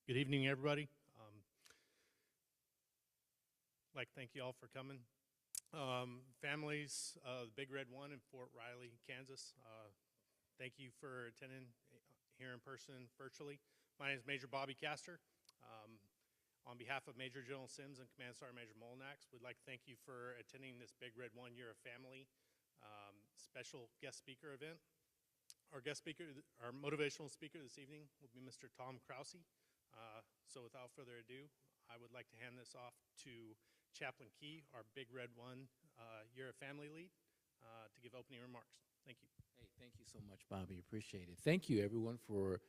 Good evening, everybody. I'd like to thank you all for coming. Families, the Big Red One in Fort Riley, Kansas, thank you for attending here in person, virtually. My name is Major Bobby Castor. On behalf of Major General Sims and Command Sergeant Major Molnax, we'd like to thank you for attending this Big Red 1 Year of Family special guest speaker event. Our guest speaker, our motivational speaker this evening will be Mr. Tom Krause. So without further ado, I would like to hand this off to Chaplain Key, our Big Red 1 Year of Family lead, to give opening remarks. Thank you. Hey, thank you so much, Bobby. Appreciate it. Thank you, everyone, for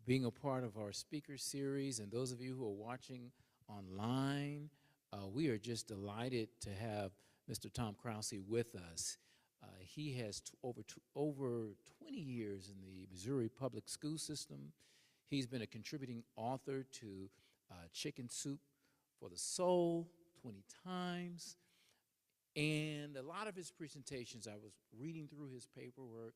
being a part of our speaker series, and those of you who are watching online. We are just delighted to have Mr. Tom Krause with us. He has over 20 years in the Missouri public school system. He's been a contributing author to Chicken Soup for the Soul 20 times. And a lot of his presentations, I was reading through his paperwork,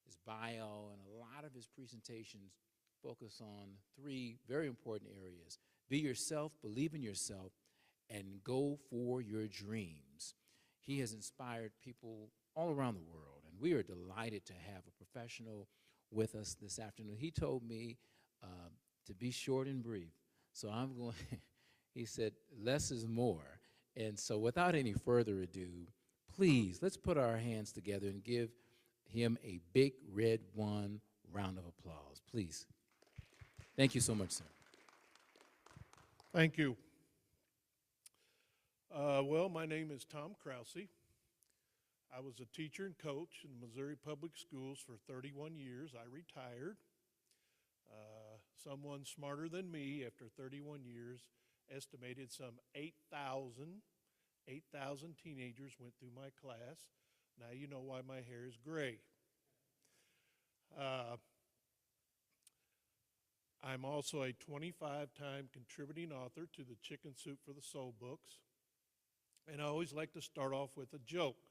his bio, and a lot of his presentations focus on three very important areas. Be yourself, believe in yourself, and go for your dreams. He has inspired people all around the world, and we are delighted to have a professional with us this afternoon. He told me to be short and brief, so I'm going, he said, less is more. And so without any further ado, please, let's put our hands together and give him a Big Red 1 round of applause, please. Thank you so much, sir. Thank you. Well, my name is Tom Krause. I was a teacher and coach in Missouri Public Schools for 31 years. I retired. Someone smarter than me, after 31 years, estimated some 8,000 teenagers went through my class. Now you know why my hair is gray. I'm also a 25-time contributing author to the Chicken Soup for the Soul books. And I always like to start off with a joke.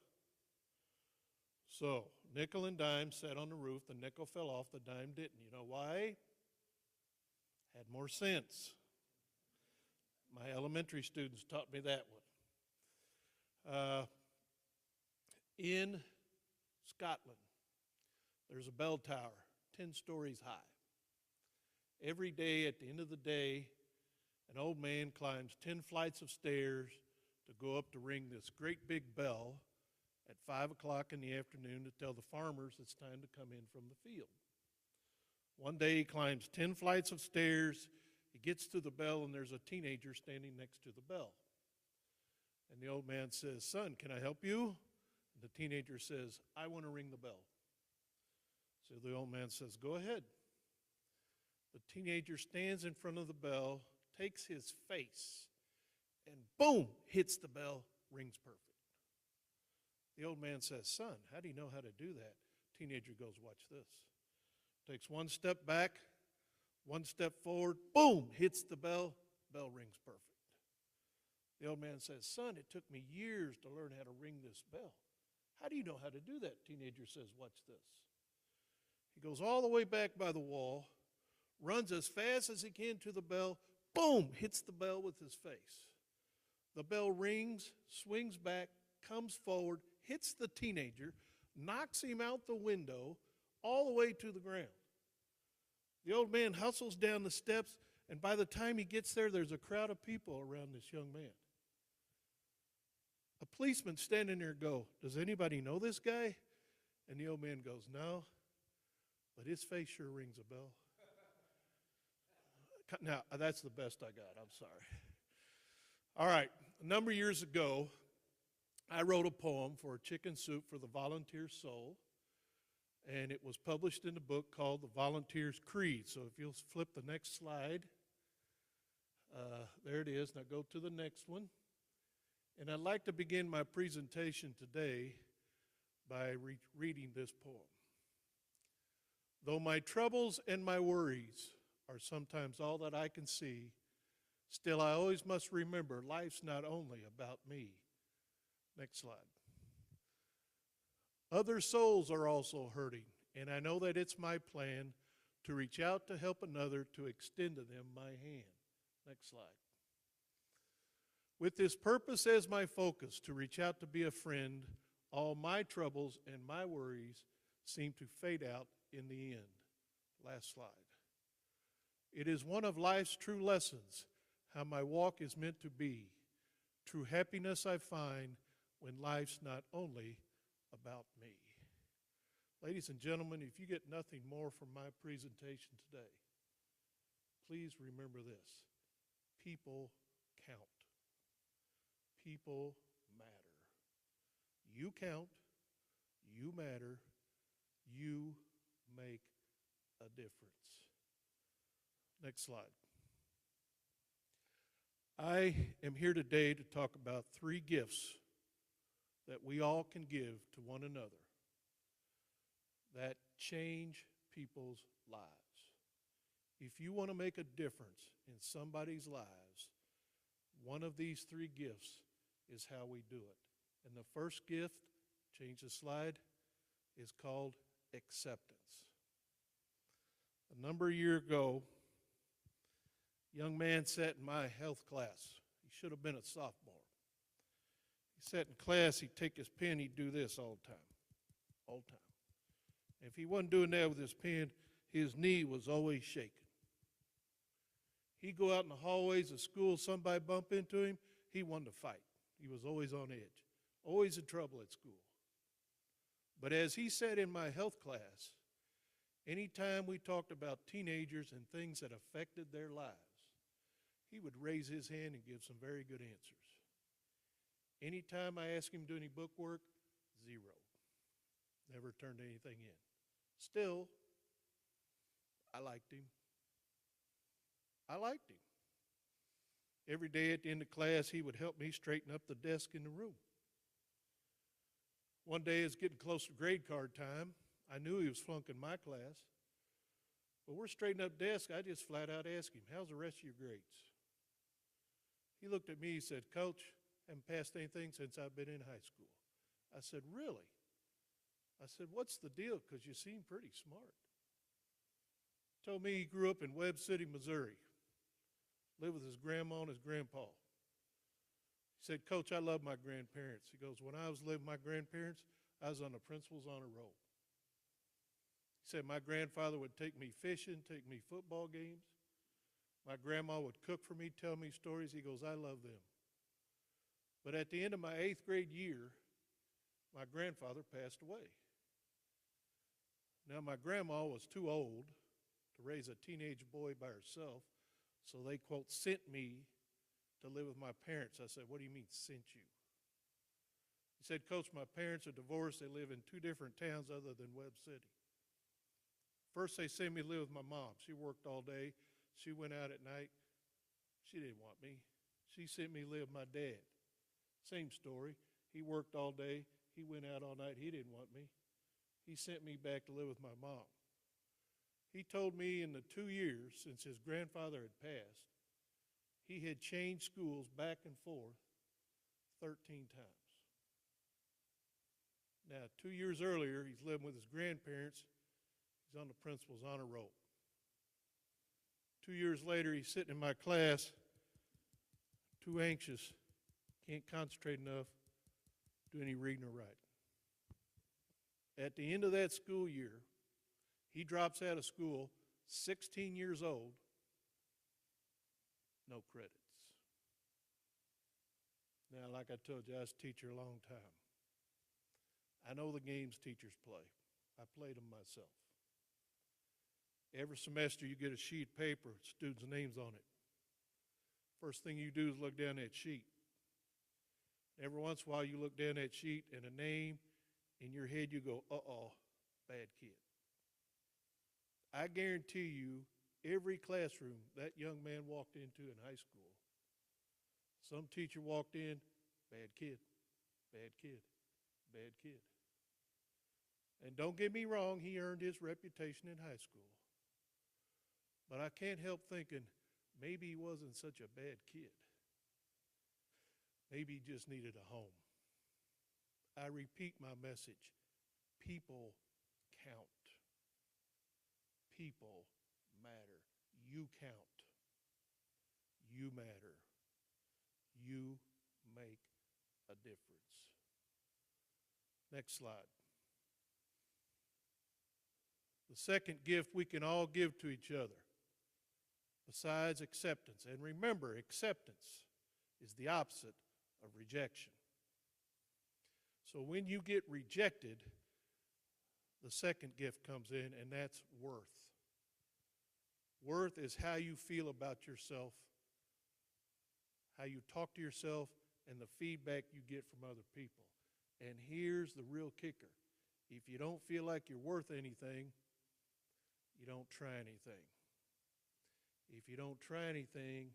So, nickel and dime sat on the roof. The nickel fell off, the dime didn't. You know why? Had more sense. My elementary students taught me that one. In Scotland, there's a bell tower, 10 stories high. Every day, at the end of the day, an old man climbs 10 flights of stairs to go up to ring this great big bell at 5 o'clock in the afternoon to tell the farmers it's time to come in from the field. One day he climbs 10 flights of stairs, he gets to the bell, and there's a teenager standing next to the bell. And the old man says, "Son, can I help you?" And the teenager says, "I want to ring the bell." So the old man says, "Go ahead." The teenager stands in front of the bell, takes his face, and boom, hits the bell, rings perfect. The old man says, "Son, how do you know how to do that?" Teenager goes, "Watch this." Takes one step back, one step forward, boom, hits the bell, bell rings perfect. The old man says, "Son, it took me years to learn how to ring this bell. How do you know how to do that?" Teenager says, "Watch this." He goes all the way back by the wall, runs as fast as he can to the bell, boom, hits the bell with his face. The bell rings, swings back, comes forward, hits the teenager, knocks him out the window, all the way to the ground. The old man hustles down the steps, and by the time he gets there, there's a crowd of people around this young man. A policeman standing there go, "Does anybody know this guy?" And the old man goes, "No, but his face sure rings a bell." Now, that's the best I got. I'm sorry. All right. A number of years ago, I wrote a poem for Chicken Soup for the Volunteer Soul, and it was published in a book called The Volunteer's Creed. So if you'll flip the next slide, there it is. Now go to the next one. And I'd like to begin my presentation today by reading this poem. Though my troubles and my worries are sometimes all that I can see, still I always must remember life's not only about me. Next slide. Other souls are also hurting, and I know that it's my plan to reach out to help another, to extend to them my hand. Next slide. With this purpose as my focus, to reach out to be a friend, all my troubles and my worries seem to fade out in the end. Last slide. It is one of life's true lessons, how my walk is meant to be. True happiness I find when life's not only about me. Ladies and gentlemen, if you get nothing more from my presentation today, please remember this. People count. People matter. You count. You matter. You make a difference. Next slide. I am here today to talk about 3 gifts that we all can give to one another that change people's lives. If you want to make a difference in somebody's lives, one of these 3 gifts is how we do it. And the first gift, change the slide, is called acceptance. A number of years ago, a young man sat in my health class. He should have been a sophomore. He sat in class, he'd take his pen, he'd do this all the time. All the time. If he wasn't doing that with his pen, his knee was always shaking. He'd go out in the hallways of school, somebody bump into him, he wanted to fight. He was always on edge, always in trouble at school. But as he sat in my health class, anytime we talked about teenagers and things that affected their lives, he would raise his hand and give some very good answers. Anytime I asked him to do any book work, 0. Never turned anything in. Still, I liked him. I liked him. Every day at the end of class, he would help me straighten up the desk in the room. One day, it's getting close to grade card time. I knew he was flunking my class. But we're straightening up desk. I just flat out asked him, how's the rest of your grades? He looked at me, he said, Coach, I haven't passed anything since I've been in high school. I said, really? I said, what's the deal? Because you seem pretty smart. Told me he grew up in Webb City, Missouri. Lived with his grandma and his grandpa. He said, Coach, I love my grandparents. He goes, when I was living with my grandparents, I was on the principal's honor roll. He said, my grandfather would take me fishing, take me football games. My grandma would cook for me, tell me stories. He goes, I love them. But at the end of my 8th grade year, my grandfather passed away. Now, my grandma was too old to raise a teenage boy by herself, so they, quote, sent me to live with my parents. I said, what do you mean, sent you? He said, Coach, my parents are divorced. They live in 2 different towns other than Webb City. First, they sent me to live with my mom. She worked all day. She went out at night. She didn't want me. She sent me to live with my dad. Same story. He worked all day. He went out all night. He didn't want me. He sent me back to live with my mom. He told me in the 2 years since his grandfather had passed, he had changed schools back and forth 13 times. Now, 2 years earlier, he's living with his grandparents. He's on the principal's honor roll. 2 years later, he's sitting in my class, too anxious, can't concentrate enough, do any reading or writing. At the end of that school year, he drops out of school, 16 years old, no credits. Now, like I told you, I was a teacher a long time. I know the games teachers play. I played them myself. Every semester you get a sheet of paper with students' names on it. First thing you do is look down that sheet. Every once in a while you look down that sheet and a name, in your head you go, uh-oh, bad kid. I guarantee you, every classroom that young man walked into in high school, some teacher walked in, bad kid, bad kid, bad kid. And don't get me wrong, he earned his reputation in high school. But I can't help thinking, maybe he wasn't such a bad kid. Maybe he just needed a home. I repeat my message. People count. People matter. You count. You matter. You make a difference. Next slide. The second gift we can all give to each other, besides acceptance. And remember, acceptance is the opposite of rejection. So when you get rejected, the second gift comes in, and that's worth. Worth is how you feel about yourself, how you talk to yourself, and the feedback you get from other people. And here's the real kicker. If you don't feel like you're worth anything, you don't try anything. If you don't try anything,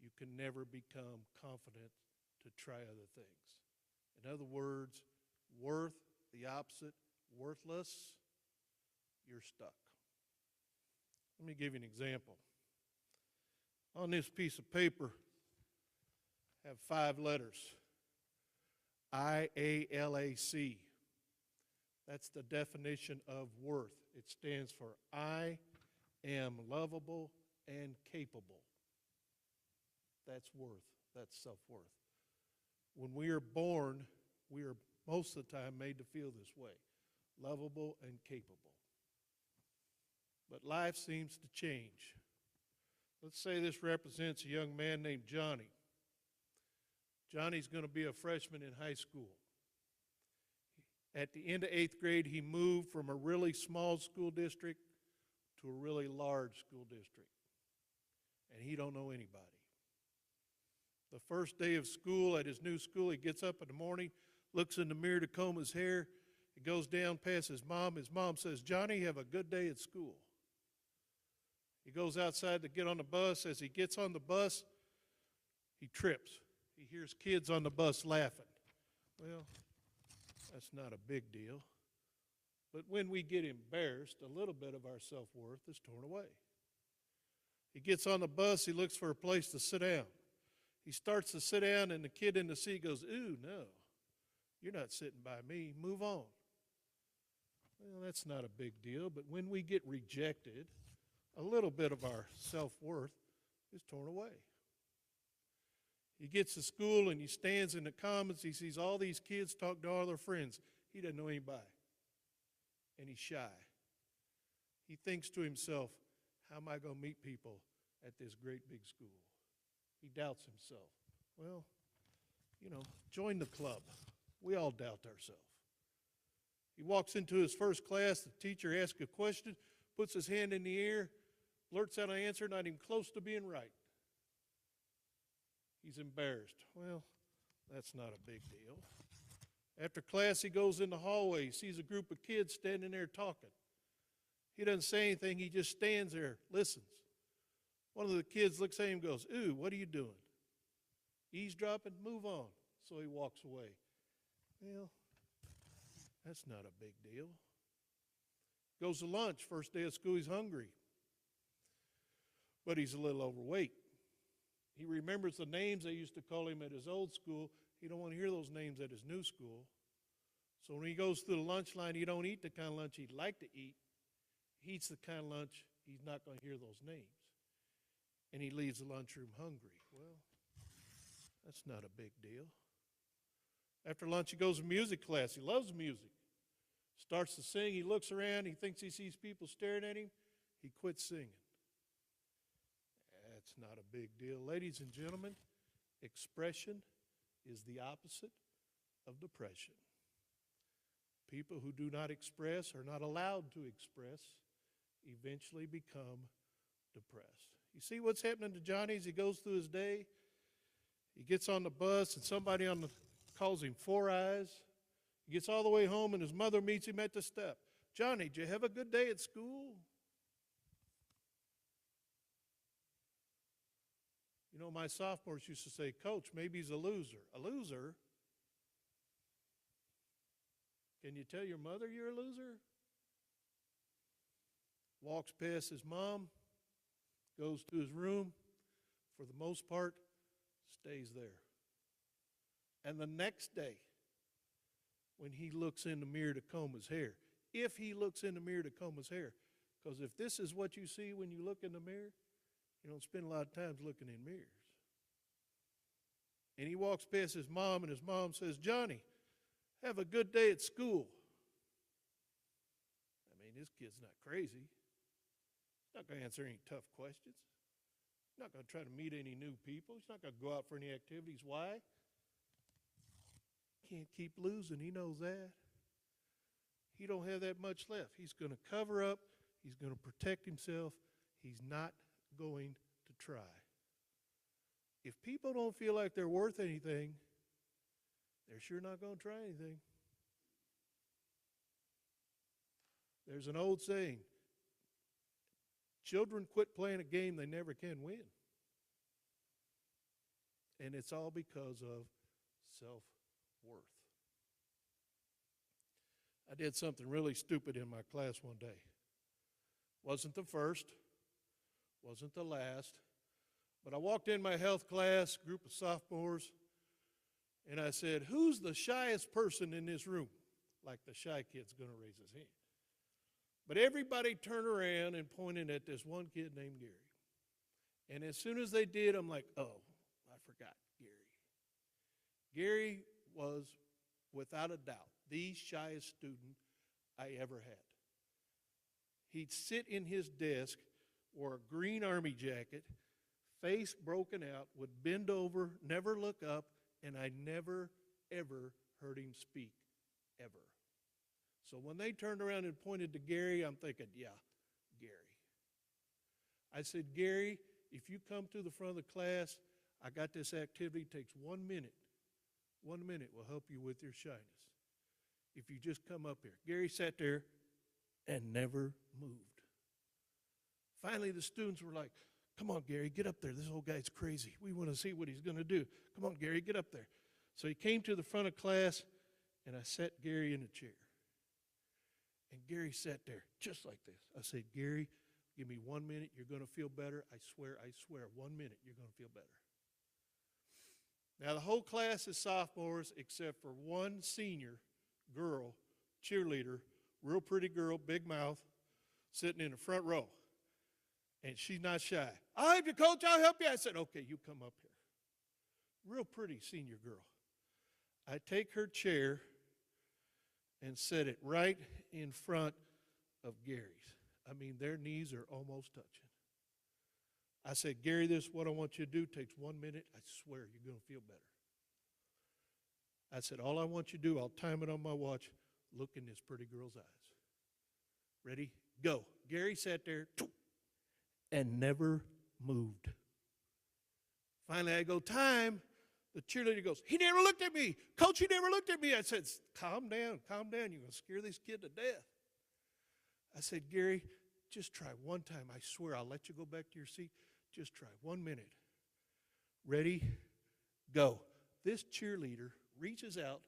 you can never become confident to try other things. In other words, worth, the opposite, worthless, you're stuck. Let me give you an example. On this piece of paper, I have 5 letters. IALAC. That's the definition of worth. It stands for I am lovable and capable. That's worth. That's self-worth. When we are born, we are most of the time made to feel this way, lovable and capable. But life seems to change. Let's say this represents a young man named Johnny. Johnny's going to be a freshman in high school. At the end of 8th grade, he moved from a really small school district to a really large school district. And he don't know anybody. The first day of school at his new school, he gets up in the morning, looks in the mirror to comb his hair. He goes down past his mom. His mom says, "Johnny, have a good day at school." He goes outside to get on the bus. As he gets on the bus, he trips. He hears kids on the bus laughing. Well, that's not a big deal. But when we get embarrassed, a little bit of our self-worth is torn away. He gets on the bus. He looks for a place to sit down. He starts to sit down, and the kid in the seat goes, "Ooh, no, you're not sitting by me. Move on." Well, that's not a big deal. But when we get rejected, a little bit of our self-worth is torn away. He gets to school and he stands in the commons. He sees all these kids talk to all their friends. He doesn't know anybody. And he's shy. He thinks to himself, how am I going to meet people at this great big school? He doubts himself. Well, join the club. We all doubt ourselves. He walks into his first class. The teacher asks a question, puts his hand in the air, blurts out an answer, not even close to being right. He's embarrassed. Well, that's not a big deal. After class, he goes in the hallway. He sees a group of kids standing there talking. He doesn't say anything. He just stands there, listens. One of the kids looks at him and goes, "Ooh, what are you doing? Eavesdropping? Move on." So he walks away. Well, that's not a big deal. Goes to lunch. First day of school, he's hungry. But he's a little overweight. He remembers the names they used to call him at his old school. He don't want to hear those names at his new school. So when he goes through the lunch line, he don't eat the kind of lunch he'd like to eat. He eats the kind of lunch he's not going to hear those names. And he leaves the lunchroom hungry. Well, that's not a big deal. After lunch, he goes to music class. He loves music. Starts to sing. He looks around. He thinks he sees people staring at him. He quits singing. That's not a big deal. Ladies and gentlemen, expression is the opposite of depression. People who do not express, are not allowed to express, eventually become depressed. You see what's happening to Johnny as he goes through his day? He gets on the bus and somebody calls him Four Eyes. He gets all the way home and his mother meets him at the step. "Johnny, did you have a good day at school?" My sophomores used to say, "Coach, maybe he's a loser." A loser? Can you tell your mother you're a loser? Walks past his mom, goes to his room, for the most part, stays there. And the next day, when he looks in the mirror to comb his hair, if he looks in the mirror to comb his hair, Because if this is what you see when you look in the mirror, you don't spend a lot of times looking in mirrors. And he walks past his mom, and his mom says, Johnny, have a good day at school. I mean, this kid's not crazy. He's not going to answer any tough questions. He's not going to try to meet any new people. He's not going to go out for any activities. Why? Can't keep losing. He knows that. He don't have that much left. He's going to cover up. He's going to protect himself. He's not going to try. If people don't feel like they're worth anything, they're sure not going to try anything. There's an old saying, children quit playing a game they never can win. And it's all because of self-worth. I did something really stupid in my class one day. Wasn't the first, wasn't the last, but I walked in my health class, group of sophomores, and I said, who's the shyest person in this room? Like the shy kid's going to raise his hand. But everybody turned around and pointed at this one kid named Gary. And as soon as they did, I'm like, oh, I forgot Gary. Gary was, without a doubt, the shyest student I ever had. He'd sit in his desk, wore a green army jacket, face broken out, would bend over, never look up, and I never, ever heard him speak, ever. So when they turned around and pointed to Gary, I'm thinking, yeah, Gary. I said, Gary, if you come to the front of the class, I got this activity, it takes 1 minute. 1 minute will help you with your shyness. If you just come up here. Gary sat there and never moved. Finally, the students were like, come on, Gary, get up there. This old guy's crazy. We want to see what he's going to do. Come on, Gary, get up there. So he came to the front of class, and I sat Gary in a chair. And Gary sat there just like this. I said, Gary, give me 1 minute. You're going to feel better. I swear. 1 minute, you're going to feel better. Now, the whole class is sophomores except for one senior girl, cheerleader, real pretty girl, big mouth, sitting in the front row. And she's not shy. I'm your coach, I'll help you. I said, okay, you come up here. Real pretty senior girl. I take her chair and set it right in front of Gary's. I mean, their knees are almost touching. I said, Gary, this is what I want you to do. It takes 1 minute. I swear you're going to feel better. I said, all I want you to do, I'll time it on my watch. Look in this pretty girl's eyes. Ready? Go. Gary sat there and never moved. Finally, I go, time. The cheerleader goes, he never looked at me. Coach, he never looked at me. I said, calm down, calm down. You're going to scare this kid to death. I said, Gary, just try one time. I swear I'll let you go back to your seat. Just try 1 minute. Ready? Go. This cheerleader reaches out,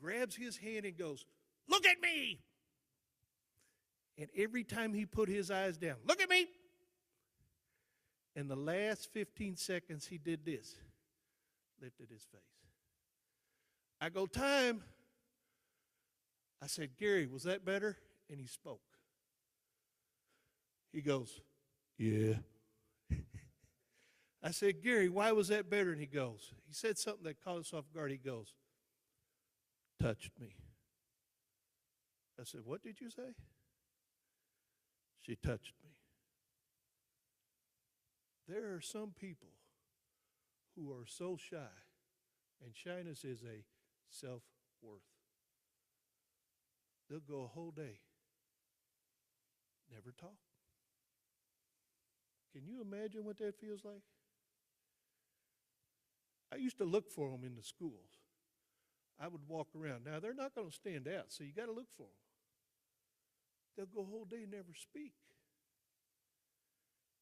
grabs his hand and goes, look at me. And every time he put his eyes down, look at me. In the last 15 seconds, he did this. Lifted his face. I go, time. I said, Gary, was that better? And he spoke. He goes, yeah. I said, Gary, why was that better? And he said something that caught us off guard. He goes, touched me. I said, what did you say? She touched me. There are some people who are so shy, and shyness is a self-worth. They'll go a whole day, never talk. Can you imagine what that feels like? I used to look for them in the schools. I would walk around. Now, they're not going to stand out, so you got to look for them. They'll go a whole day and never speak.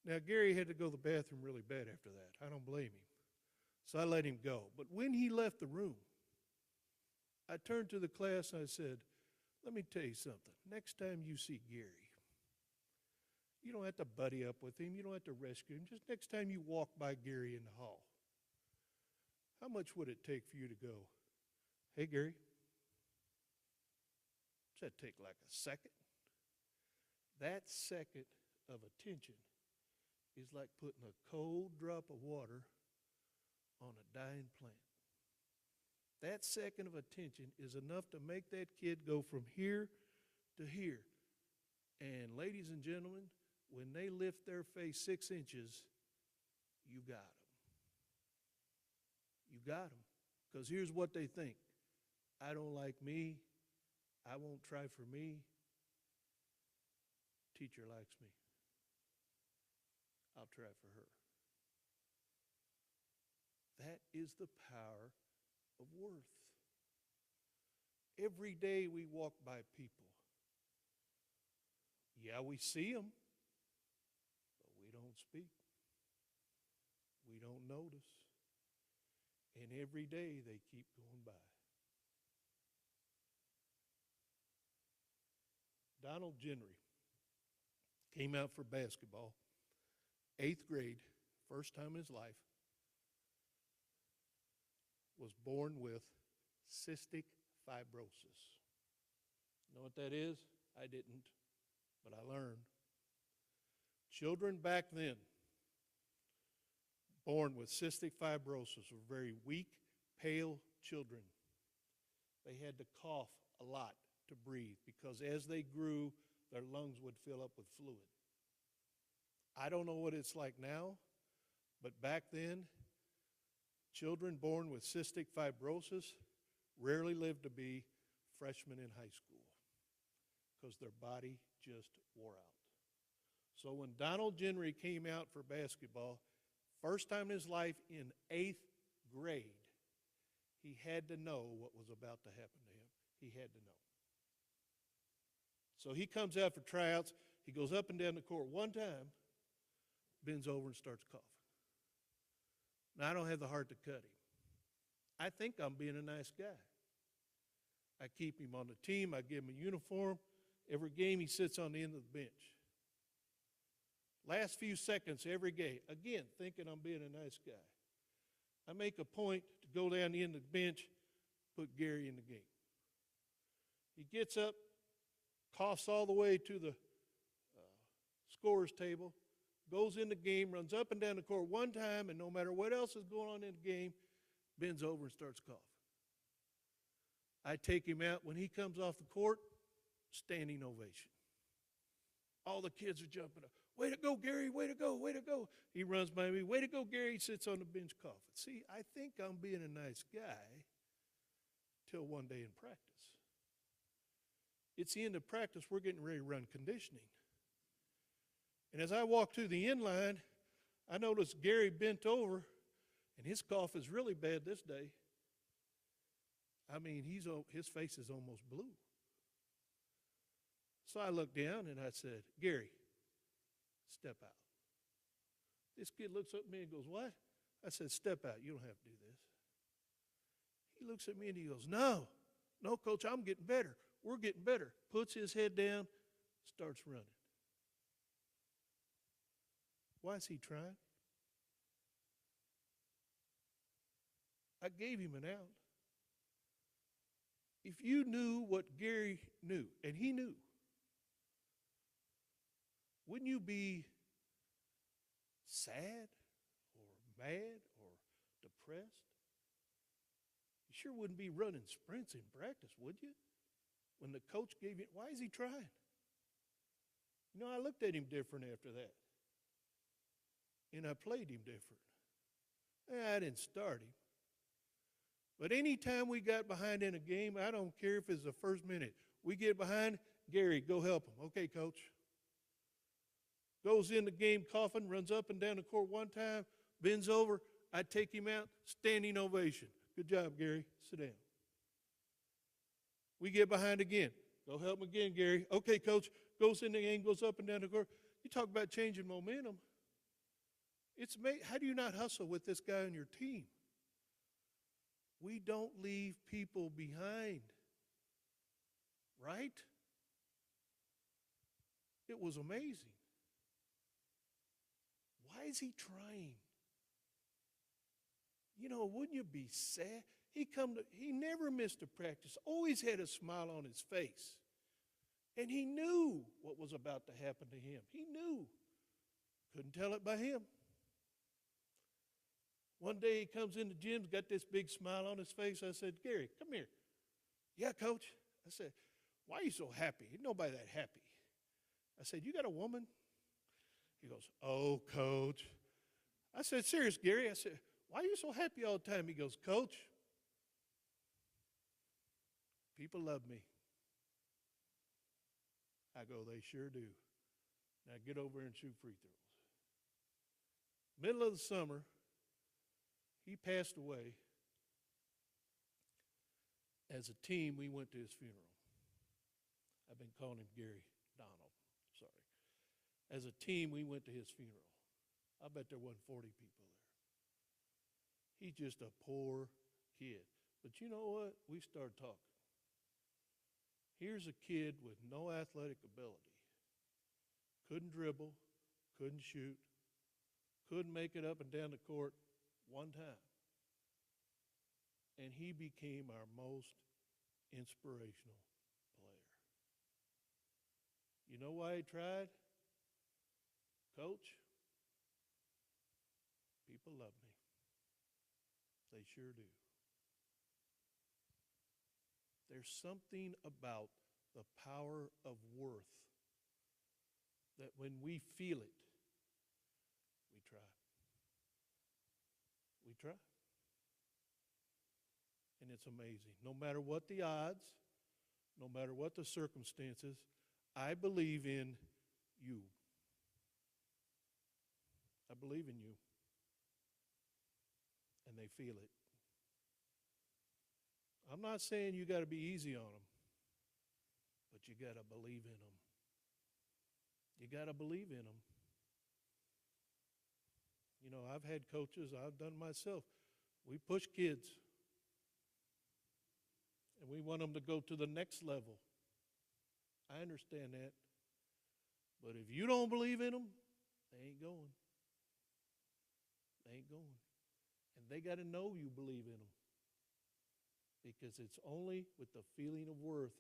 Now, Gary had to go to the bathroom really bad after that. I don't blame him. So I let him go. But when he left the room, I turned to the class and I said, let me tell you something. Next time you see Gary, you don't have to buddy up with him. You don't have to rescue him. Just next time you walk by Gary in the hall, how much would it take for you to go, hey, Gary? Does that take like a second? That second of attention is like putting a cold drop of water on a dying plant. That second of attention is enough to make that kid go from here to here. And ladies and gentlemen, when they lift their face 6 inches, you got them. You got them. Because here's what they think. I don't like me. I won't try for me. Teacher likes me. I'll try for her. That is the power of worth. Every day we walk by people. Yeah, we see them, but we don't speak. We don't notice. And every day they keep going by. Donald Jenry came out for basketball, 8th grade, first time in his life, was born with cystic fibrosis. Know what that is? I didn't, but I learned. Children back then, born with cystic fibrosis, were very weak, pale children. They had to cough a lot to breathe because as they grew, their lungs would fill up with fluid. I don't know what it's like now, but back then, children born with cystic fibrosis rarely lived to be freshmen in high school because their body just wore out. So when Donald Jenry came out for basketball, first time in his life in 8th grade, he had to know what was about to happen to him. He had to know. So he comes out for tryouts. He goes up and down the court one time, bends over and starts coughing. Now, I don't have the heart to cut him. I think I'm being a nice guy. I keep him on the team. I give him a uniform. Every game he sits on the end of the bench. Last few seconds every game, again, thinking I'm being a nice guy. I make a point to go down the end of the bench, put Gary in the game. He gets up, coughs all the way to the scorer's table, goes in the game, runs up and down the court one time, and no matter what else is going on in the game, bends over and starts coughing. I take him out. When he comes off the court, standing ovation. All the kids are jumping up. Way to go, Gary, way to go, way to go. He runs by me, way to go, Gary. He sits on the bench coughing. See, I think I'm being a nice guy till one day in practice. It's the end of practice. We're getting ready to run conditioning. And as I walk to the end line, I noticed Gary bent over, and his cough is really bad this day. I mean, his face is almost blue. So I looked down and I said, Gary, step out. This kid looks at me and goes, what? I said, step out. You don't have to do this. He looks at me and he goes, no, Coach, I'm getting better. We're getting better. Puts his head down, starts running. Why is he trying? I gave him an out. If you knew what Gary knew, and he knew, wouldn't you be sad or mad or depressed? You sure wouldn't be running sprints in practice, would you? When the coach gave you, why is he trying? You know, I looked at him different after that. And I played him different. I didn't start him. But any time we got behind in a game, I don't care if it's the first minute. We get behind, Gary, go help him. Okay, coach. Goes in the game coughing, runs up and down the court one time, bends over. I take him out, standing ovation. Good job, Gary. Sit down. We get behind again. Go help him again, Gary. Okay, coach. Goes in the game, goes up and down the court. You talk about changing momentum. How do you not hustle with this guy on your team? We don't leave people behind. Right? It was amazing. Why is he trying? You know, wouldn't you be sad? He never missed a practice, always had a smile on his face. And he knew what was about to happen to him. He knew. Couldn't tell it by him. One day he comes in the gym, got this big smile on his face. I said, Gary, come here. Yeah, coach. I said, why are you so happy? Ain't nobody that happy. I said, you got a woman? He goes, oh, coach. I said, serious, Gary? I said, why are you so happy all the time? He goes, coach, people love me. I go, they sure do. Now get over and shoot free throws. Middle of the summer, he passed away. As a team, we went to his funeral. I've been calling him Gary Donald, sorry. As a team, we went to his funeral. I bet there wasn't 40 people there. He's just a poor kid. But you know what? We started talking. Here's a kid with no athletic ability. Couldn't dribble, couldn't shoot, couldn't make it up and down the court one time. And he became our most inspirational player. You know why he tried? Coach, people love me. They sure do. There's something about the power of worth that when we feel it, we try. We try. And it's amazing. No matter what the odds, no matter what the circumstances, I believe in you. I believe in you. And they feel it. I'm not saying you got to be easy on them, but you got to believe in them. You got to believe in them. You know, I've had coaches, I've done myself. We push kids, and we want them to go to the next level. I understand that. But if you don't believe in them, they ain't going. They ain't going. And they got to know you believe in them. Because it's only with the feeling of worth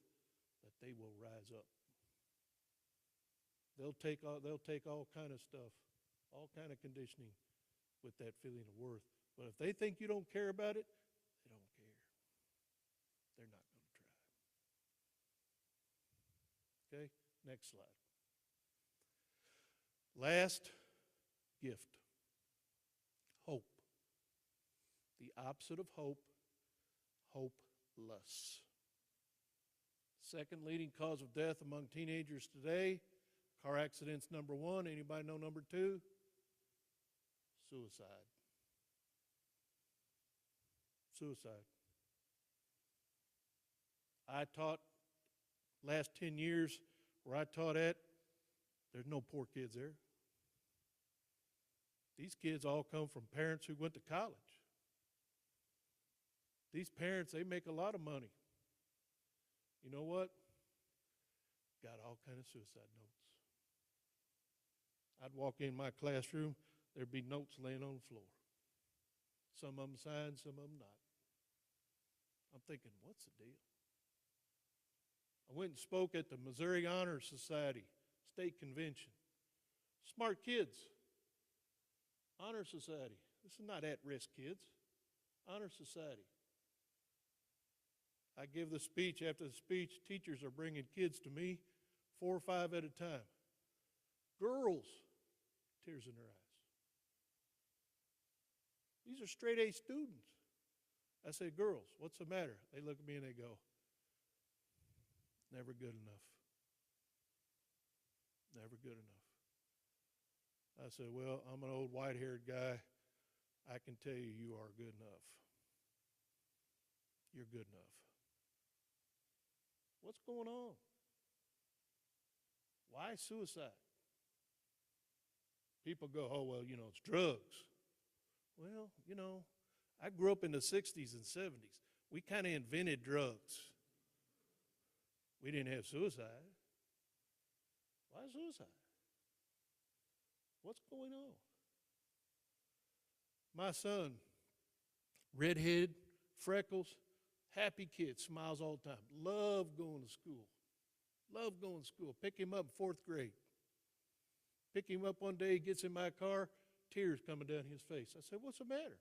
that they will rise up. They'll take all kind of stuff, all kind of conditioning with that feeling of worth. But if they think you don't care about it, they don't care. They're not going to try. Okay, next slide. Last gift, hope. The opposite of hope, hopeless. Second leading cause of death among teenagers today, car accidents number one. Anybody know number two? Suicide. Suicide. I taught last 10 years where I taught at, there's no poor kids there. These kids all come from parents who went to college. These parents, they make a lot of money. You know what? Got all kind of suicide notes. I'd walk in my classroom, there'd be notes laying on the floor. Some of them signed, some of them not. I'm thinking, what's the deal? I went and spoke at the Missouri Honor Society State Convention. Smart kids. Honor Society. This is not at-risk kids. Honor Society. I give the speech. After the speech, teachers are bringing kids to me, 4 or 5 at a time. Girls, tears in their eyes. These are straight A students. I say, girls, what's the matter? They look at me and they go, never good enough. Never good enough. I said, well, I'm an old white-haired guy. I can tell you, you are good enough. You're good enough. What's going on? Why suicide? People go, oh, well, you know, it's drugs. Well, you know, I grew up in the 60s and 70s. We kind of invented drugs. We didn't have suicide. Why suicide? What's going on? My son, redhead, freckles, happy kid, smiles all the time. Love going to school. Loved going to school. Pick him up in fourth grade. Pick him up one day, he gets in my car, tears coming down his face. I said, what's the matter?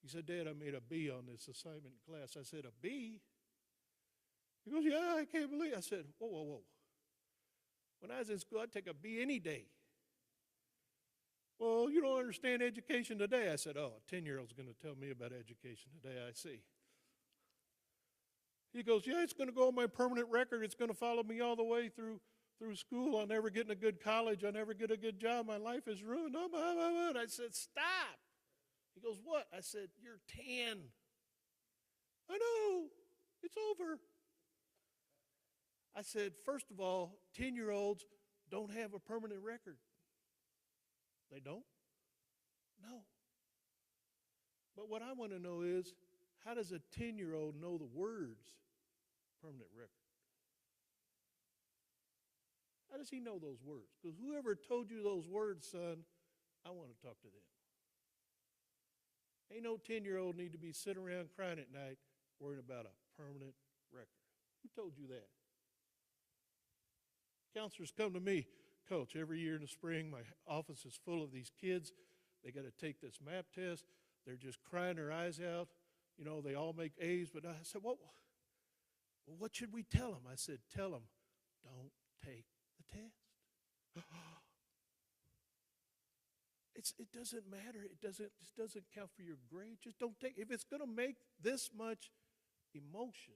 He said, Dad, I made a B on this assignment in class. I said, a B? He goes, yeah, I can't believe it. I said, whoa, whoa, whoa. When I was in school, I'd take a B any day. Well, you don't understand education today. I said, oh, a 10-year-old's going to tell me about education today, I see. He goes, yeah, it's going to go on my permanent record. It's going to follow me all the way through school. I'll never get in a good college. I'll never get a good job. My life is ruined. I said, stop. He goes, what? I said, you're 10. I know. It's over. I said, first of all, 10-year-olds don't have a permanent record. They don't? No. But what I want to know is, how does a 10-year-old know the words permanent record? How does he know those words? Because whoever told you those words, son, I want to talk to them. Ain't no 10-year-old need to be sitting around crying at night worrying about a permanent record. Who told you that? Counselors come to me, Coach, every year in the spring, my office is full of these kids. They got to take this MAP test. They're just crying their eyes out. You know, they all make A's. But I said, well, what should we tell them? I said, tell them, don't take the test. It doesn't matter. It doesn't count for your grade. Just don't take it. If it's going to make this much emotion,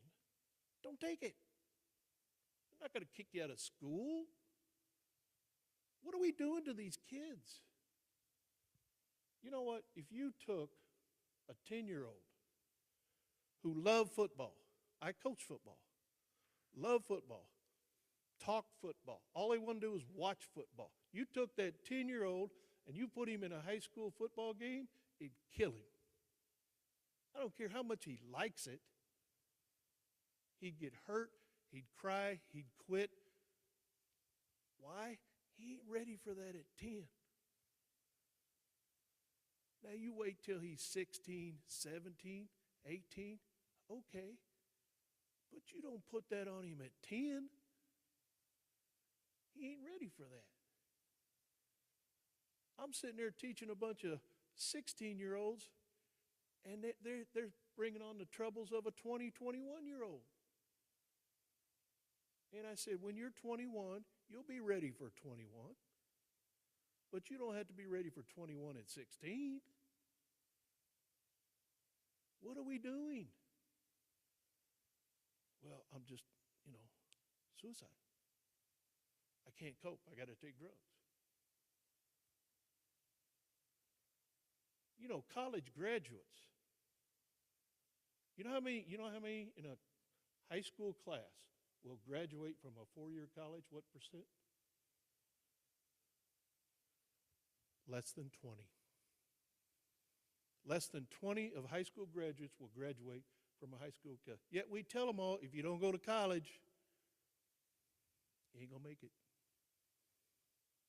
don't take it. I'm not going to kick you out of school. What are we doing to these kids? You know what? If you took a 10-year-old who loved football, I coach football, loved football, talked football, all they want to do is watch football. You took that 10-year-old and you put him in a high school football game, it'd kill him. I don't care how much he likes it. He'd get hurt, he'd cry, he'd quit. Why? He ain't ready for that at 10. Now you wait till he's 16, 17, 18, okay. But you don't put that on him at 10. He ain't ready for that. I'm sitting there teaching a bunch of 16-year-olds, and they're bringing on the troubles of a 20, 21-year-old. And I said, when you're 21, you'll be ready for 21. But you don't have to be ready for 21 at 16. What are we doing? Well, I'm just, suicide. I can't cope. I got to take drugs. College graduates. You know how many in a high school class will graduate from a 4-year college? What percent? Less than 20. Less than 20 of high school graduates will graduate from a high school college. Yet we tell them all, if you don't go to college, you ain't going to make it.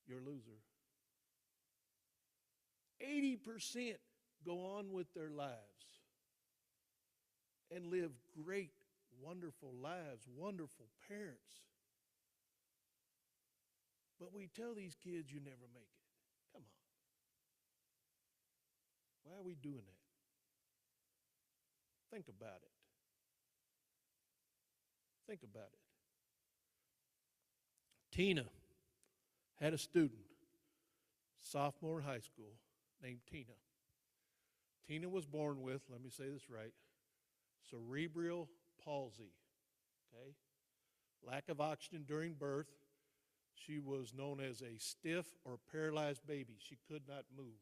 You're a loser. 80% go on with their lives and live great, wonderful lives, wonderful parents. But we tell these kids you never make it. Come on. Why are we doing that? Think about it. Think about it. Tina had a student, sophomore in high school, named Tina. Tina was born with, let me say this right, cerebral palsy, okay? Lack of oxygen during birth. She was known as a stiff or paralyzed baby. She could not move,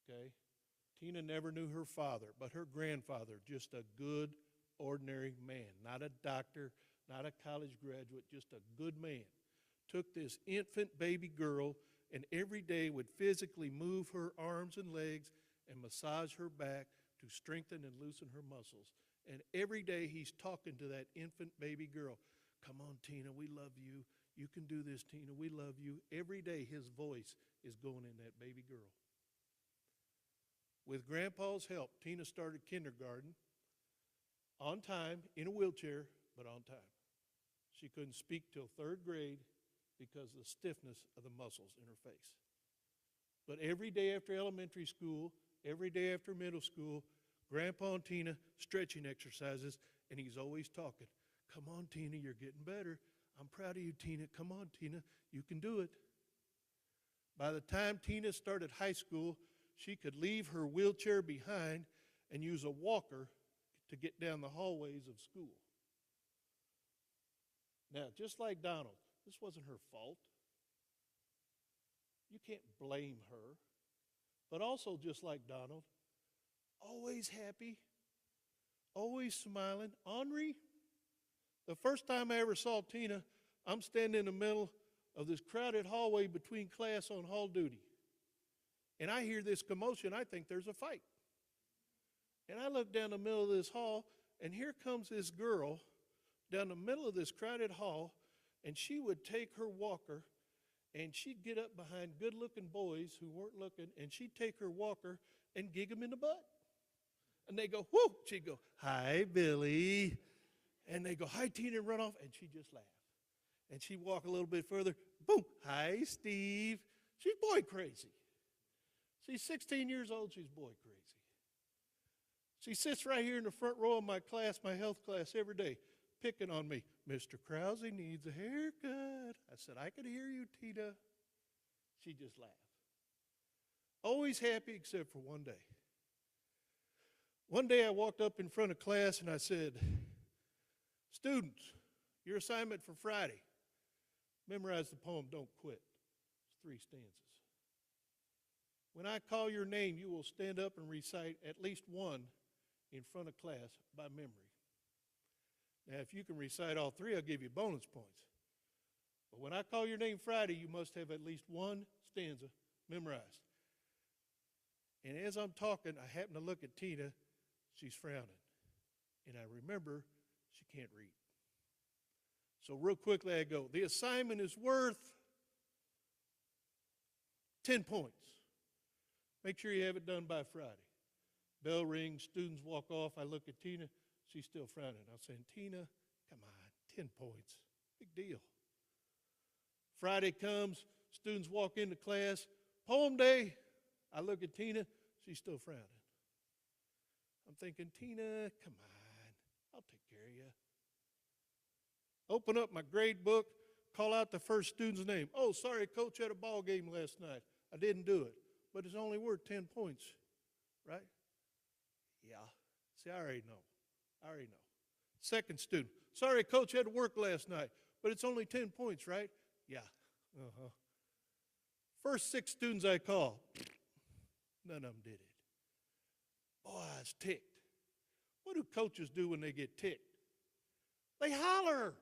okay? Tina never knew her father, but her grandfather, just a good, ordinary man, not a doctor, not a college graduate, just a good man, took this infant baby girl and every day would physically move her arms and legs and massage her back to strengthen and loosen her muscles. And every day he's talking to that infant baby girl. Come on, Tina, we love you. You can do this, Tina, we love you. Every day his voice is going in that baby girl. With Grandpa's help, Tina started kindergarten on time, in a wheelchair, but on time. She couldn't speak till third grade because of the stiffness of the muscles in her face. But every day after elementary school, every day after middle school, Grandpa and Tina stretching exercises, and he's always talking. Come on, Tina, you're getting better. I'm proud of you, Tina. Come on, Tina, you can do it. By the time Tina started high school, she could leave her wheelchair behind and use a walker to get down the hallways of school. Now, just like Donald, this wasn't her fault. You can't blame her. But also, just like Donald, always happy, always smiling. Henri, the first time I ever saw Tina, I'm standing in the middle of this crowded hallway between class on hall duty. And I hear this commotion. I think there's a fight. And I look down the middle of this hall, and here comes this girl down the middle of this crowded hall, and she would take her walker, and she'd get up behind good-looking boys who weren't looking, and she'd take her walker and gig them in the butt. And they go, whoo! She'd go, hi, Billy. And they go, hi, Tina, and run off, and she'd just laugh. And she'd walk a little bit further, boom, hi, Steve. She's boy crazy. She's 16 years old, she's boy crazy. She sits right here in the front row of my class, my health class, every day, picking on me. Mr. Krause needs a haircut. I said, I could hear you, Tina. She just laughed. Always happy except for one day. One day I walked up in front of class and I said, students, your assignment for Friday, memorize the poem, Don't Quit. It's 3 stanzas. When I call your name, you will stand up and recite at least one in front of class by memory. Now, if you can recite all 3, I'll give you bonus points. But when I call your name Friday, you must have at least one stanza memorized. And as I'm talking, I happen to look at Tina. She's frowning. And I remember she can't read. So real quickly I go, the assignment is worth 10 points. Make sure you have it done by Friday. Bell rings, students walk off. I look at Tina. She's still frowning. I'm saying, Tina, come on, 10 points. Big deal. Friday comes, students walk into class. Poem day. I look at Tina. She's still frowning. I'm thinking, Tina, come on. I'll take care of you. Open up my grade book, call out the first student's name. Oh, sorry, coach had a ball game last night. I didn't do it. But it's only worth 10 points, right? Yeah. See, I already know. I already know. Second student. Sorry, coach had to work last night, but it's only 10 points, right? Yeah. Uh-huh. First 6 students I call, none of them did it. Boy, I was ticked. What do coaches do when they get ticked? They holler.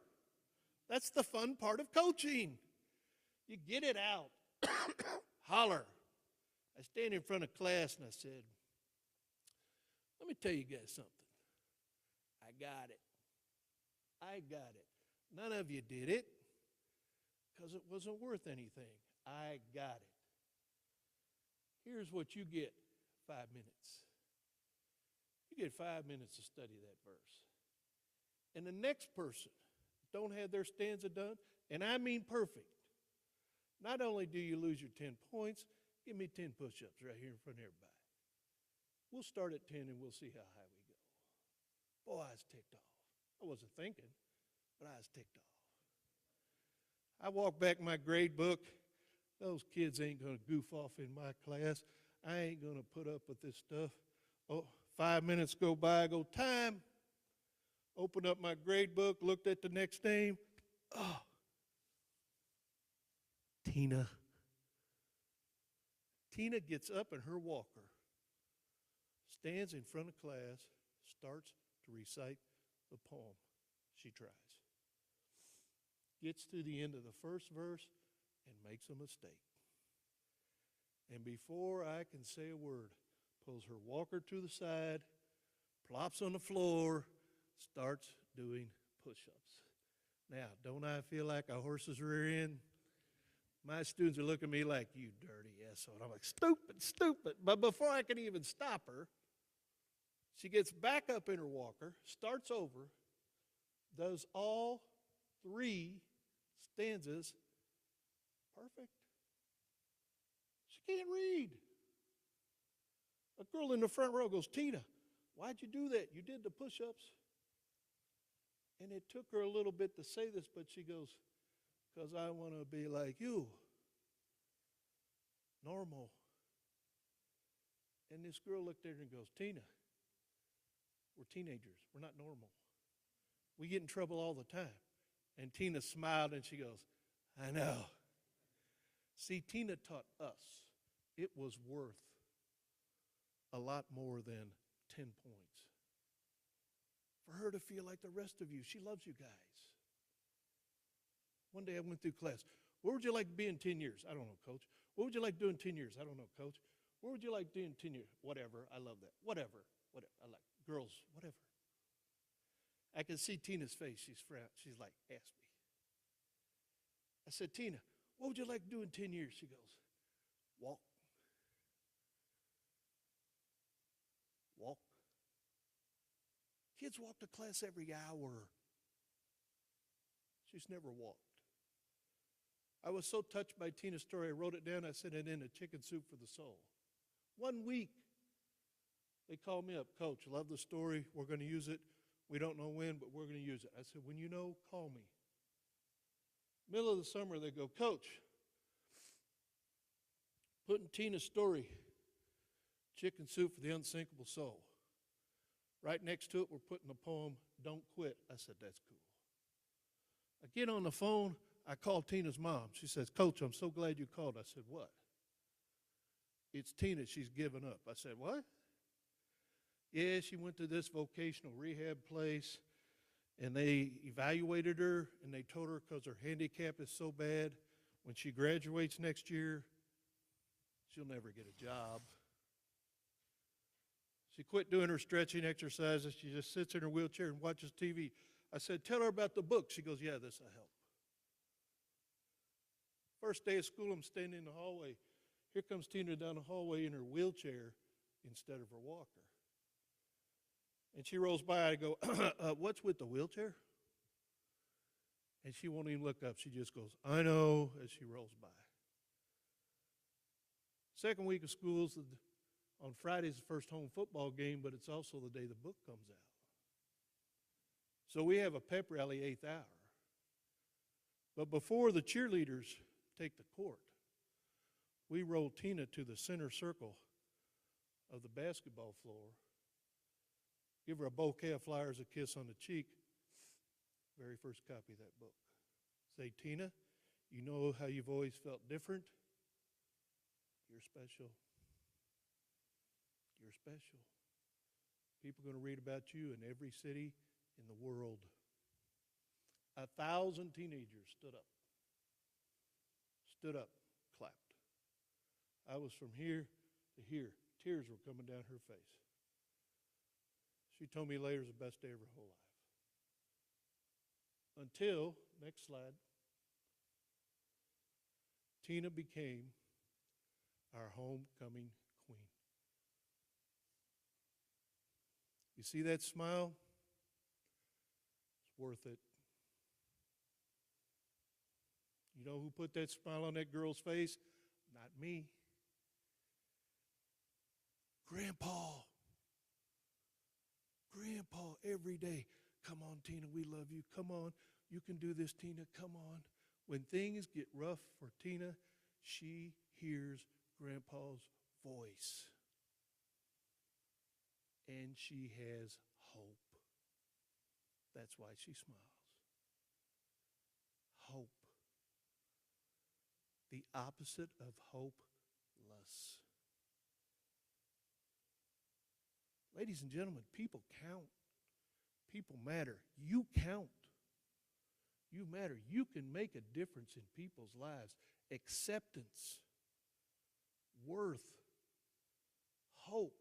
That's the fun part of coaching. You get it out. Holler. I stand in front of class and I said, let me tell you guys something. I got it. I got it. None of you did it because it wasn't worth anything. I got it. Here's what you get, 5 minutes. You get 5 minutes to study that verse. And the next person don't have their stanza done, and I mean perfect. Not only do you lose your 10 points, give me 10 push-ups right here in front of everybody. We'll start at 10 and we'll see how high we go. Boy, I was ticked off. I wasn't thinking, but I was ticked off. I walk back my grade book. Those kids ain't going to goof off in my class. I ain't going to put up with this stuff. Oh, 5 minutes go by, I go, time. Opened up my grade book, looked at the next name. Oh, Tina. Tina gets up in her walker, stands in front of class, starts to recite the poem. She tries. Gets to the end of the first verse and makes a mistake. And before I can say a word, pulls her walker to the side, plops on the floor, starts doing push-ups. Now, don't I feel like a horse's rear end? My students are looking at me like, you dirty asshole. I'm like, stupid, stupid. But before I can even stop her, she gets back up in her walker, starts over, does all 3 stanzas perfect. She can't read. A girl in the front row goes, Tina, why'd you do that? You did the push-ups. And it took her a little bit to say this, but she goes, because I want to be like you. Normal. And this girl looked at her and goes, Tina, we're teenagers. We're not normal. We get in trouble all the time. And Tina smiled and she goes, I know. See, Tina taught us it was worth a lot more than 10 points. For her to feel like the rest of you, she loves you guys. One day I went through class. Where would you like to be in 10 years? I don't know, Coach. What would you like to do in 10 years? I don't know, Coach. Where would you like to do in 10 years? Whatever. I love that. Whatever. I like girls. Whatever. I can see Tina's face. She's like, ask me. I said, Tina, what would you like to do in 10 years? She goes, walk. Walk. Kids walk to class every hour. She's never walked. I was so touched by Tina's story, I wrote it down. I sent it in a chicken soup for the soul. 1 week, they called me up. Coach, love the story. We're going to use it. We don't know when, but we're going to use it. I said, when you know, call me. Middle of the summer, they go, Coach, putting Tina's story, chicken soup for the unsinkable soul. Right next to it, we're putting the poem, Don't Quit. I said, that's cool. I get on the phone. I call Tina's mom. She says, Coach, I'm so glad you called. I said, what? It's Tina. She's given up. I said, what? Yeah, she went to this vocational rehab place, and they evaluated her, and they told her because her handicap is so bad, when she graduates next year, she'll never get a job. She quit doing her stretching exercises. She just sits in her wheelchair and watches TV. I said, tell her about the book. She goes, yeah, this will help. First day of school, I'm standing in the hallway. Here comes Tina down the hallway in her wheelchair instead of her walker. And she rolls by. I go, what's with the wheelchair? And she won't even look up. She just goes, I know, as she rolls by. Second week of school, on Friday is the first home football game, but it's also the day the book comes out. So we have a pep rally 8th hour. But before the cheerleaders take the court, we roll Tina to the center circle of the basketball floor, give her a bouquet of flowers, a kiss on the cheek, very first copy of that book. Say, Tina, you know how you've always felt different? You're special. You're special. People are going to read about you in every city in the world. 1,000 teenagers stood up, clapped. I was from here to here. Tears were coming down her face. She told me later it was the best day of her whole life. Until, next slide, Tina became our homecoming queen. You see that smile? It's worth it. You know who put that smile on that girl's face? Not me. Grandpa, every day. Come on, Tina, we love you. Come on, you can do this, Tina. Come on. When things get rough for Tina, she hears Grandpa's voice. And she has hope. That's why she smiles. Hope. The opposite of hopeless. Ladies and gentlemen, people count. People matter. You count. You matter. You can make a difference in people's lives. Acceptance, worth, hope.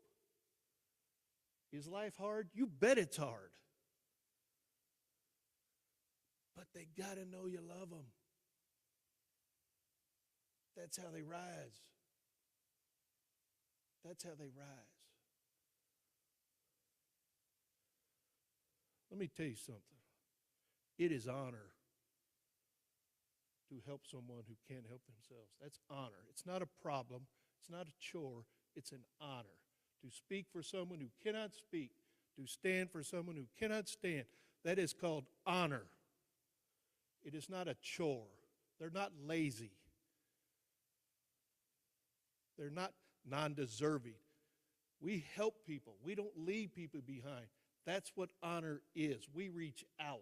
Is life hard? You bet it's hard. But they got to know you love them. That's how they rise. That's how they rise. Let me tell you something. It is honor to help someone who can't help themselves. That's honor. It's not a problem. It's not a chore. It's an honor. To speak for someone who cannot speak, to stand for someone who cannot stand, that is called honor. It is not a chore. They're not lazy. They're not non-deserving. We help people. We don't leave people behind. That's what honor is. We reach out.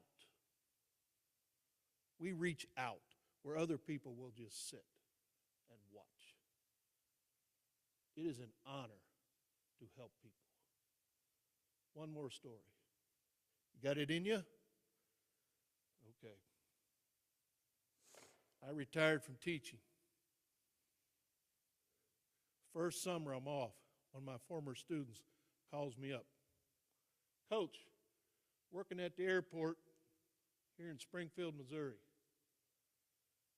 We reach out where other people will just sit and watch. It is an honor to help people. One more story. You got it in you? Okay. I retired from teaching. First summer I'm off. One of my former students calls me up. Coach, working at the airport here in Springfield, Missouri.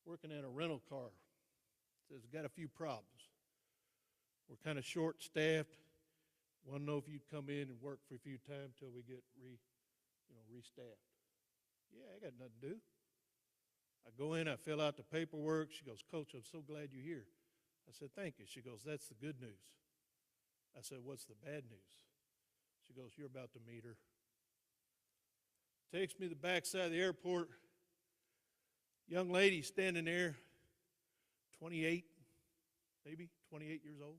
Working at a rental car. Says, got a few problems. We're kind of short-staffed. Want to know if you'd come in and work for a few times till we get restaffed. Yeah, I got nothing to do. I go in, I fill out the paperwork. She goes, Coach, I'm so glad you're here. I said, thank you. She goes, that's the good news. I said, what's the bad news? She goes, you're about to meet her. Takes me to the backside of the airport. Young lady standing there, 28, maybe 28 years old,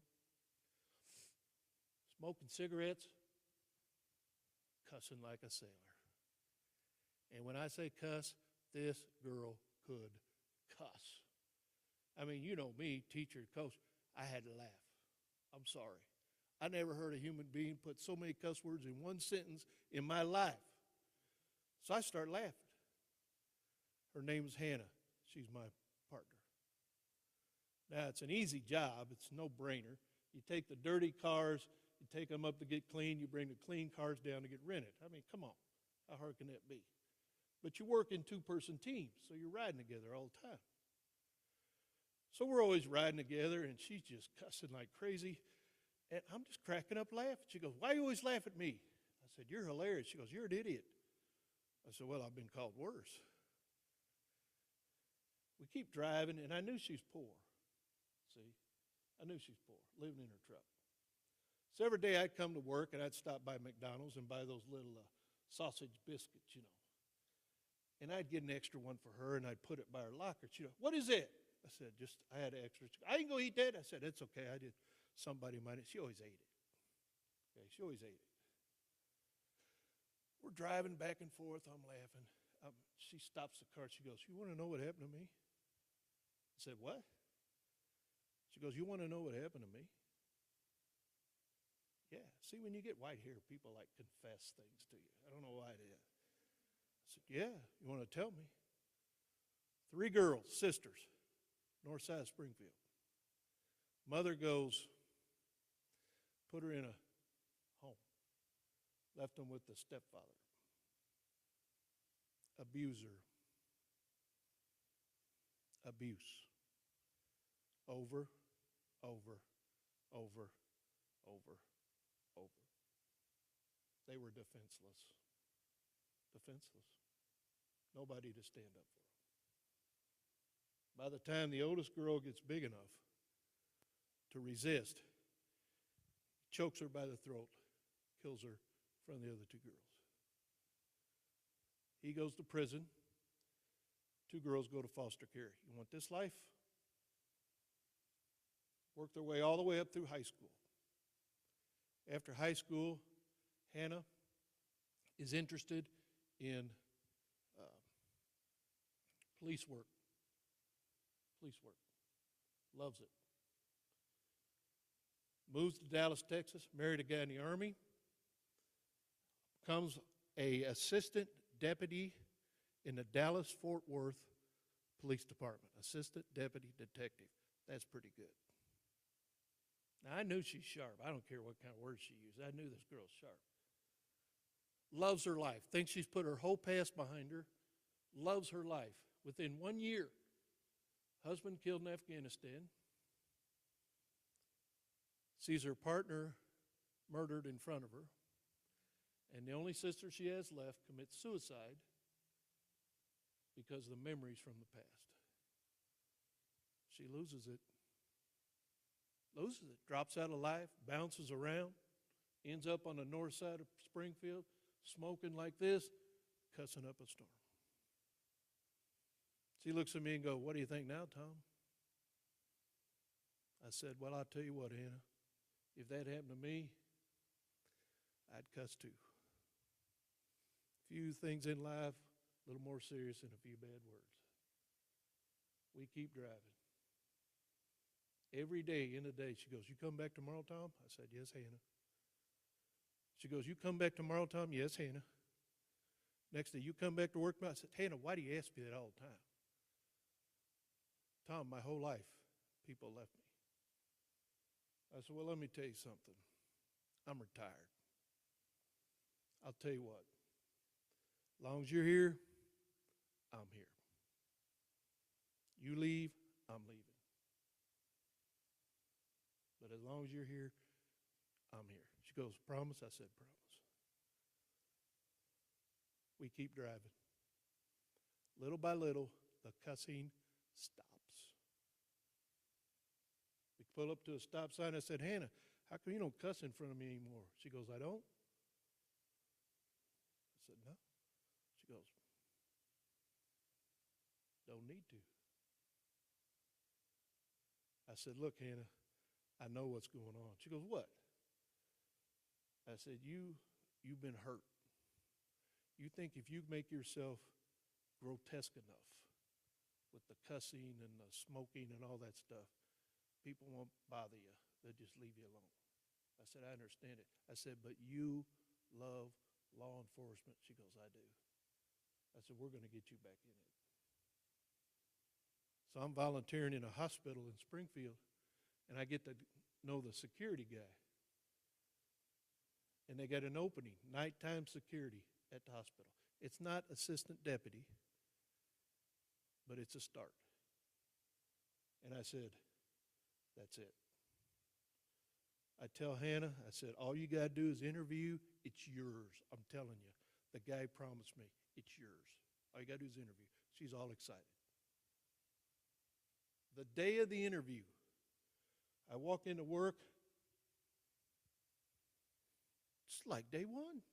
smoking cigarettes, cussing like a sailor. And when I say cuss, this girl could cuss. I mean, you know me, teacher, coach, I had to laugh. I'm sorry. I never heard a human being put so many cuss words in one sentence in my life. So I started laughing. Her name is Hannah. She's my partner. Now, it's an easy job. It's a no-brainer. You take the dirty cars, you take them up to get clean, you bring the clean cars down to get rented. I mean, come on. How hard can that be? But you work in two-person teams, so you're riding together all the time. So we're always riding together, and she's just cussing like crazy. And I'm just cracking up laughing. She goes, why do you always laugh at me? I said, you're hilarious. She goes, you're an idiot. I said, well, I've been called worse. We keep driving, and I knew she's poor. See? I knew she's poor, living in her truck. So every day I'd come to work, and I'd stop by McDonald's and buy those little sausage biscuits, you know. And I'd get an extra one for her, and I'd put it by her locker. She'd go, what is it? I said, I had an extra. I ain't going to eat that. I said, it's okay. I did. Somebody might have. She always ate it. Okay, she always ate it. We're driving back and forth. I'm laughing. She stops the car. She goes, you want to know what happened to me? I said, what? She goes, you want to know what happened to me? Yeah. See, when you get white hair, people like confess things to you. I don't know why it is. I said, yeah. You want to tell me? 3 girls, sisters, north side of Springfield. Mother goes, put her in a home. Left them with the stepfather. Abuser. Abuse. Over, over, over, over, over. They were defenseless. Defenseless. Nobody to stand up for them. By the time the oldest girl gets big enough to resist, chokes her by the throat, kills her in front of the other 2 girls. He goes to prison. 2 girls go to foster care. You want this life? Work their way all the way up through high school. After high school, Hannah is interested in police work. Police work. Loves it. Moves to Dallas, Texas, married a guy in the Army, becomes an assistant deputy in the Dallas-Fort Worth Police Department. Assistant deputy detective. That's pretty good. Now, I knew she's sharp. I don't care what kind of words she used. I knew this girl's sharp. Loves her life. Thinks she's put her whole past behind her. Loves her life. Within 1 year, husband killed in Afghanistan. Sees her partner murdered in front of her. And the only sister she has left commits suicide because of the memories from the past. She loses it. Drops out of life, bounces around, ends up on the north side of Springfield, smoking like this, cussing up a storm. She looks at me and goes, "What do you think now, Tom?" I said, "Well, I'll tell you what, Hannah, if that happened to me, I'd cuss too. Few things in life a little more serious than a few bad words." We keep driving. Every day in the day, she goes, "You come back tomorrow, Tom?" I said, "Yes, Hannah." She goes, "You come back tomorrow, Tom?" "Yes, Hannah." Next day, "You come back to work tomorrow?" I said, "Hannah, why do you ask me that all the time?" "Tom, my whole life, people left me." I said, "Well, let me tell you something. I'm retired. I'll tell you what. As long as you're here, I'm here. You leave, I'm leaving. But as long as you're here, I'm here." She goes, "Promise?" I said, "Promise." We keep driving. Little by little, the cussing stops. We pull up to a stop sign. I said, "Hannah, how come you don't cuss in front of me anymore?" She goes, "I don't?" I said, "No." She goes, "Don't need to." I said, "Look, Hannah, I know what's going on." She goes, "What?" I said, You've been hurt. You think if you make yourself grotesque enough with the cussing and the smoking and all that stuff, people won't bother you. They'll just leave you alone. I said, "I understand it." I said, "But you love law enforcement." She goes, "I do." I said, "We're going to get you back in it." So I'm volunteering in a hospital in Springfield, and I get to know the security guy. And they got an opening, nighttime security at the hospital. It's not assistant deputy, but it's a start. And I said, "That's it." I tell Hannah, I said, "All you got to do is interview. It's yours. I'm telling you. The guy promised me. It's yours. All you got to do is interview." She's all excited. The day of the interview, I walk into work. It's like day one.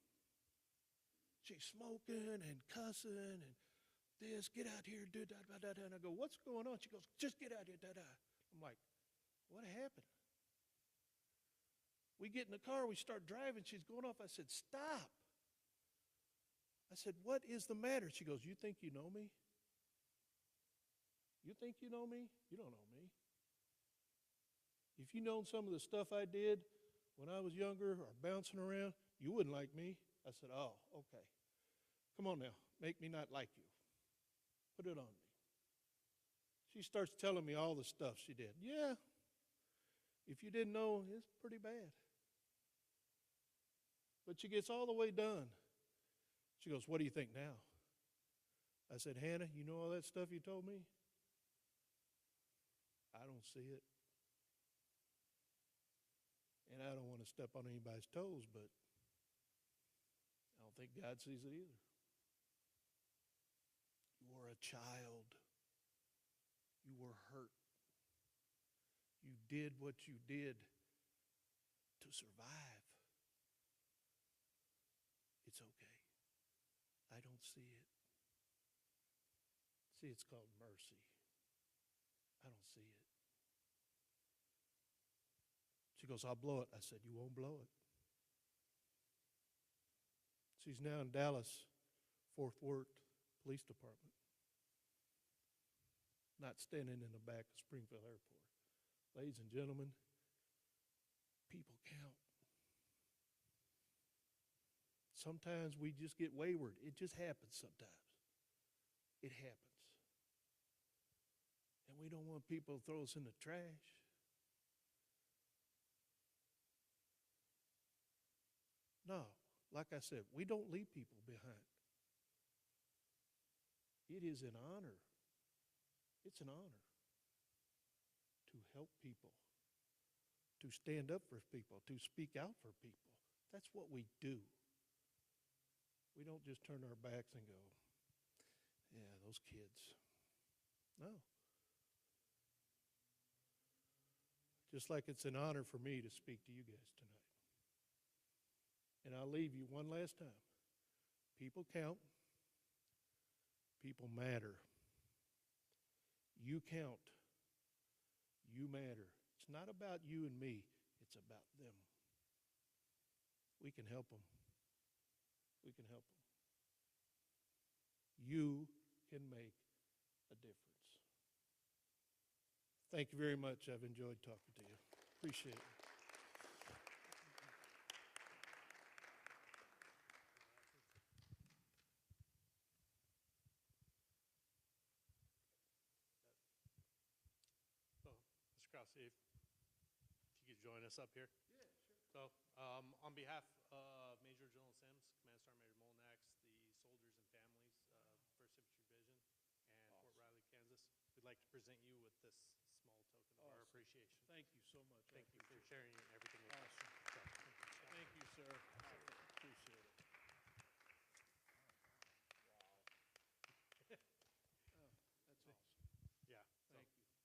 She's smoking and cussing and this, "Get out here, do da da da da." And I go, "What's going on?" She goes, "Just get out here, da da." I'm like, "What happened?" We get in the car, we start driving, she's going off. I said, "Stop." I said, "What is the matter?" She goes, "You think you know me? You think you know me? You don't know me. If you known some of the stuff I did when I was younger or bouncing around, you wouldn't like me." I said, "Oh, okay. Come on now, make me not like you. Put it on me." She starts telling me all the stuff she did. Yeah, if you didn't know, it's pretty bad. But she gets all the way done. She goes, "What do you think now?" I said, "Hannah, you know all that stuff you told me? I don't see it. And I don't want to step on anybody's toes, but I don't think God sees it either. You were a child. You were hurt. You did what you did to survive. It's okay. I don't see it. See, it's called mercy. I don't see it." She goes, "I'll blow it." I said, "You won't blow it." She's now in Dallas, Fort Worth Police Department. Not standing in the back of Springfield Airport. Ladies and gentlemen, people count. Sometimes we just get wayward. It just happens sometimes. It happens. And we don't want people to throw us in the trash. No, like I said, we don't leave people behind. It is an honor. It's an honor to help people, to stand up for people, to speak out for people. That's what we do. We don't just turn our backs and go, "Yeah, those kids." No. just like it's an honor for me to speak to you guys tonight. And I'll leave you one last time. People count. People matter. You count. You matter. It's not about you and me. It's about them. We can help them. We can help them. You can make a difference. Thank you very much. I've enjoyed talking to you. Appreciate it. So, Mr. Krause, if you could join us up here. Yeah, sure. So, on behalf of Major General Sims, Command Sergeant Major Molnax, the soldiers and families, 1st Infantry Division, and Fort Riley, Kansas, we'd like to present you with this small token of our appreciation. Thank you so much. Thank you for sharing everything with us. Thank you, sir. Appreciate it. That's awesome. Yeah. So,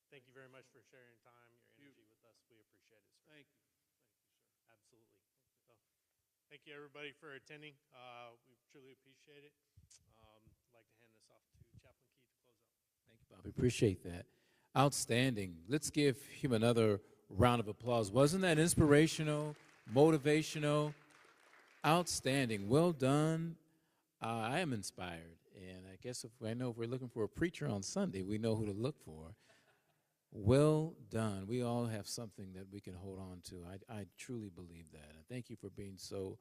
Thank you. thank you very much for sharing your time, your energy with us. We appreciate it, sir. Thank you. Thank you, sir. Absolutely. So, thank you everybody for attending. We truly appreciate it. I'd like to hand this off to Chaplain Key to close out. Thank you, Bobby. Appreciate that. Outstanding. Let's give him another round of applause. Wasn't that inspirational, motivational? Outstanding. Well done. I am inspired. And I guess if we're looking for a preacher on Sunday, we know who to look for. Well done. We all have something that we can hold on to. I truly believe that. And thank you for being so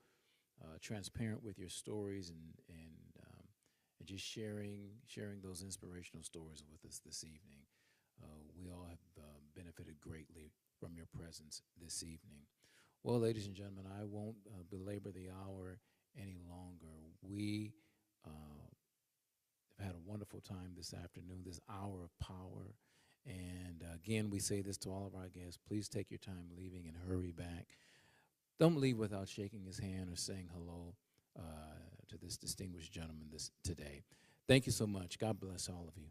transparent with your stories and just sharing those inspirational stories with us this evening. We all have benefited greatly from your presence this evening. Well, ladies and gentlemen, I won't belabor the hour any longer. We have had a wonderful time this afternoon, this hour of power. And again, we say this to all of our guests. Please take your time leaving and hurry back. Don't leave without shaking his hand or saying hello to this distinguished gentleman today. Thank you so much. God bless all of you.